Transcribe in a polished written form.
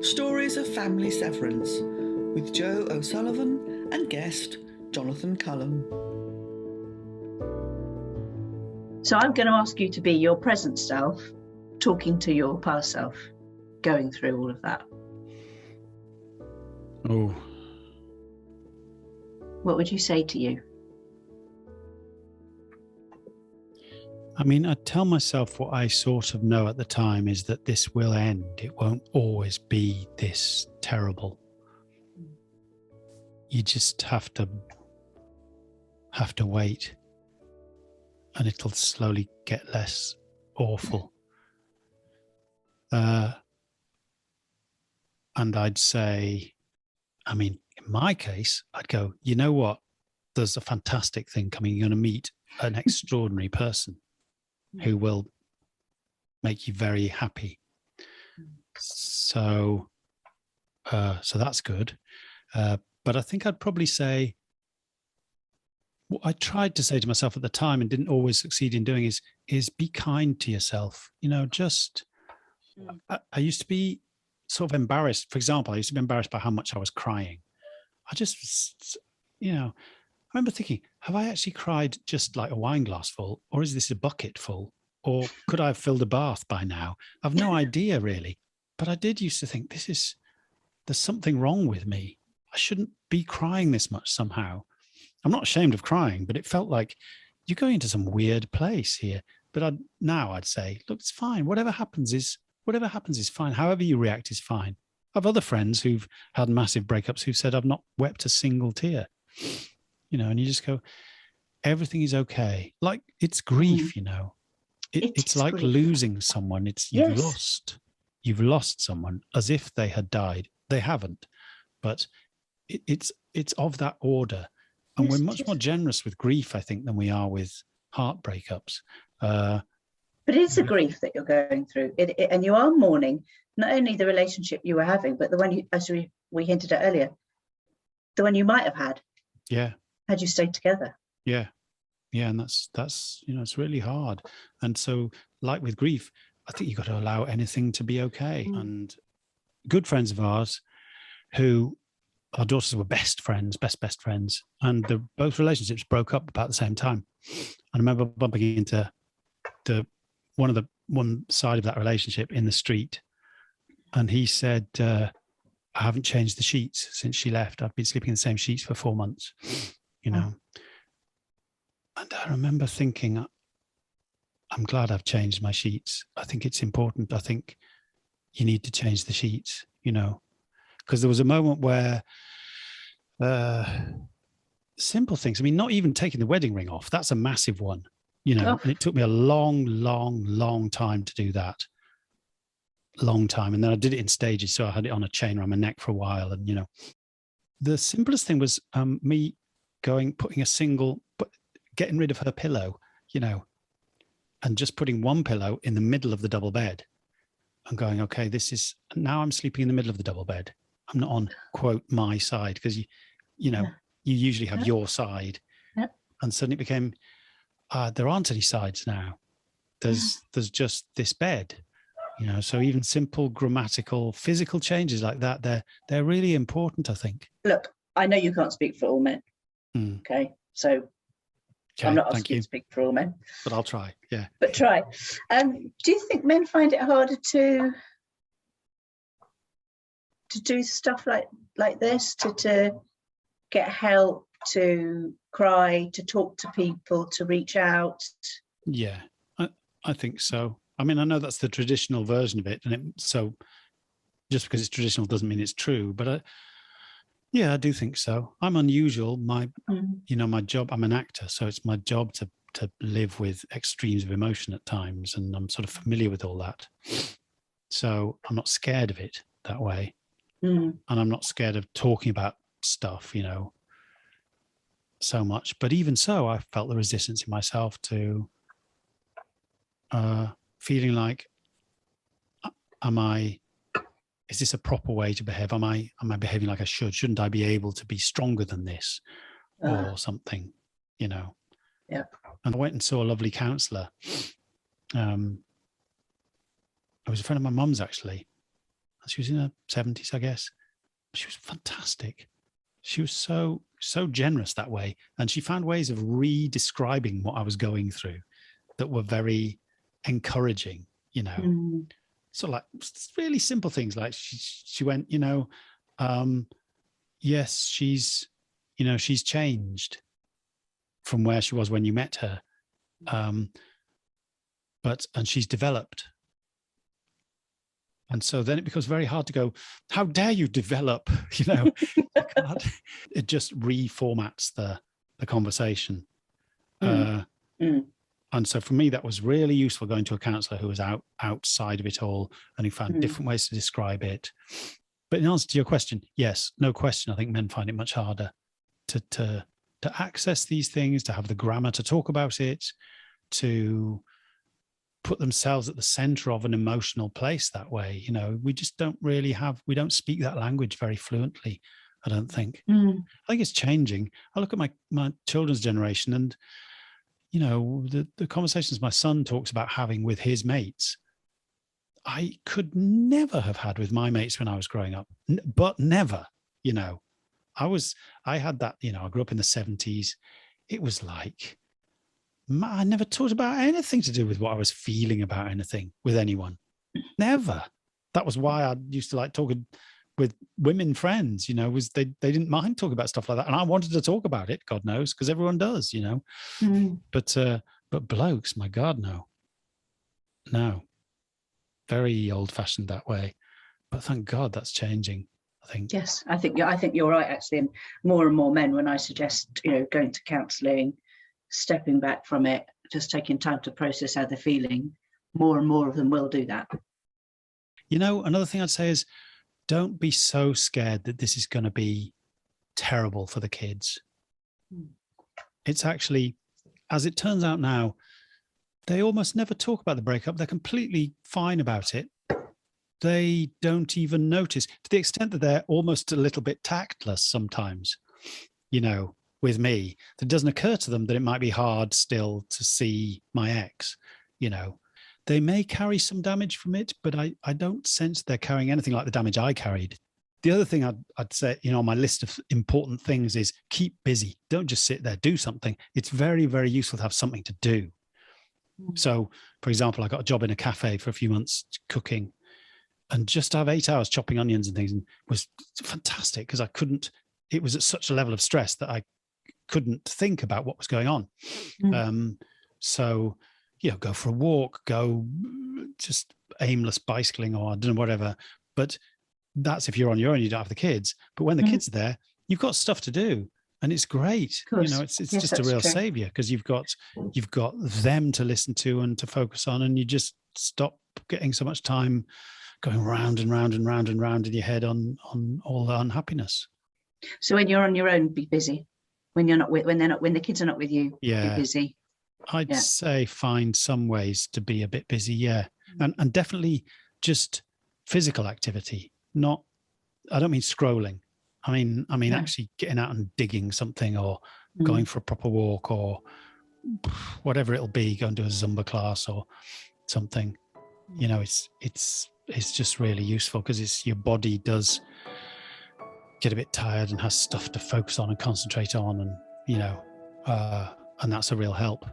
Stories of Family Severance with Joe O'Sullivan and guest Jonathan Cullen. So I'm going to ask you to be your present self, talking to your past self, going through all of that. Oh. What would you say to you? I mean, I tell myself what I sort of know at the time is that this will end. It won't always be this terrible. You just have to wait, and it'll slowly get less awful. And I'd say, I mean, in my case, I'd go, you know what? There's a fantastic thing coming. You're going to meet an extraordinary person who will make you very happy. So that's good. But I think I'd probably say, what I tried to say to myself at the time and didn't always succeed in doing is be kind to yourself. You know, just, I used to be sort of embarrassed. For example, I used to be embarrassed by how much I was crying. I just, you know, I remember thinking, have I actually cried just like a wine glass full, or is this a bucket full? Or could I have filled a bath by now? I've no idea really. But I did used to think there's something wrong with me. I shouldn't be crying this much somehow. I'm not ashamed of crying, but it felt like you're going into some weird place here. But now I'd say, look, it's fine. Whatever happens is fine. However you react is fine. I have other friends who've had massive breakups who've said, I've not wept a single tear. You know, and you just go, everything is okay. Like it's grief, you know. It's like grief. Losing someone. You've lost someone as if they had died. They haven't, but it's of that order. And we're much more generous with grief, I think, than we are with heart breakups. But it's a grief that you're going through, and you are mourning not only the relationship you were having, but the one you, as we hinted at earlier, the one you might have had. Yeah. Had you stayed together. Yeah. And that's you know, it's really hard. And so, like with grief, I think you've got to allow anything to be okay. And good friends of ours who our daughters were best friends, best friends, and both relationships broke up about the same time. I remember bumping into one side of that relationship in the street, and he said, I haven't changed the sheets since she left. I've been sleeping in the same sheets for 4 months, you know. And I remember thinking, I'm glad I've changed my sheets. I think it's important. I think you need to change the sheets, you know, because there was a moment where simple things. I mean, not even taking the wedding ring off. That's a massive one, you know, and it took me a long time to do that. Long time. And then I did it in stages. So I had it on a chain around my neck for a while. And, you know, the simplest thing was me getting rid of her pillow, you know, and just putting one pillow in the middle of the double bed and going, okay, now I'm sleeping in the middle of the double bed. I'm not on, quote, my side, because, you know, you usually have your side. And suddenly it became, there aren't any sides now. There's just this bed, you know. So even simple grammatical, physical changes like that, they're really important, I think. Look, I know you can't speak for all men. Okay, so I'm not asking you to speak for all men, but I'll try. Yeah, but try. Do you think men find it harder to do stuff like this, to get help, to cry, to talk to people, to reach out? Yeah, I think so. I mean, I know that's the traditional version of it, and so just because it's traditional doesn't mean it's true. But yeah, I do think so. I'm unusual. You know, my job, I'm an actor, so it's my job to live with extremes of emotion at times, and I'm sort of familiar with all that. So I'm not scared of it that way. And I'm not scared of talking about stuff, you know, so much. But even so, I felt the resistance in myself to feeling like, is this a proper way to behave? Am I behaving like I should? Shouldn't I be able to be stronger than this or something, you know? Yeah. And I went and saw a lovely counsellor. It was a friend of my mum's, actually. She was in her 70s, I guess. She was fantastic. She was so generous that way. And she found ways of re-describing what I was going through that were very encouraging, you know. Mm. So like really simple things like she went, yes, she's changed from where she was when you met her. And she's developed. And so then it becomes very hard to go, how dare you develop, you know, it just reformats the conversation. And so for me, that was really useful, going to a counsellor who was outside of it all and who found different ways to describe it. But in answer to your question, yes, no question. I think men find it much harder to access these things, to have the grammar to talk about it, to put themselves at the center of an emotional place that way. You know, we just don't really we don't speak that language very fluently, I don't think. I think it's changing. I look at my children's generation and, you know, the conversations my son talks about having with his mates, I could never have had with my mates when I was growing up, but never, you know. I had that, you know, I grew up in the 70s. It was like, I never talked about anything to do with what I was feeling about anything with anyone. Never. That was why I used to like talking with women friends, you know, was they didn't mind talking about stuff like that. And I wanted to talk about it, God knows, because everyone does, you know. But blokes, my God, no. Very old fashioned that way. But thank God that's changing, I think. Yes, I think you're right, actually. And more men, when I suggest, you know, going to counselling, stepping back from it, just taking time to process how they're feeling, more and more of them will do that. You know, another thing I'd say is don't be so scared that this is going to be terrible for the kids. It's actually, as it turns out now, they almost never talk about the breakup. They're completely fine about it. They don't even notice, to the extent that they're almost a little bit tactless sometimes, you know, with me. It doesn't occur to them that it might be hard still to see my ex, you know. They may carry some damage from it, but I don't sense they're carrying anything like the damage I carried. The other thing I'd say, you know, on my list of important things is keep busy. Don't just sit there, do something. It's very, very useful to have something to do. So, for example, I got a job in a cafe for a few months cooking, and just to have 8 hours chopping onions and things was fantastic because it was at such a level of stress that I couldn't think about what was going on. So, you know, go for a walk, go just aimless bicycling or I don't know, whatever. But that's if you're on your own, you don't have the kids. But when the kids are there, you've got stuff to do. And it's great. You know, it's yes, just a real savior because you've got them to listen to and to focus on, and you just stop getting so much time going round and round and round and round in your head on all the unhappiness. So when you're on your own, be busy. When you're not when the kids are not with you, be busy. I'd say find some ways to be a bit busy, and definitely just physical activity. I don't mean scrolling. I mean actually getting out and digging something or going for a proper walk or whatever it'll be, go and do a Zumba class or something. You know, it's just really useful because your body does get a bit tired and has stuff to focus on and concentrate on, and you know, and that's a real help.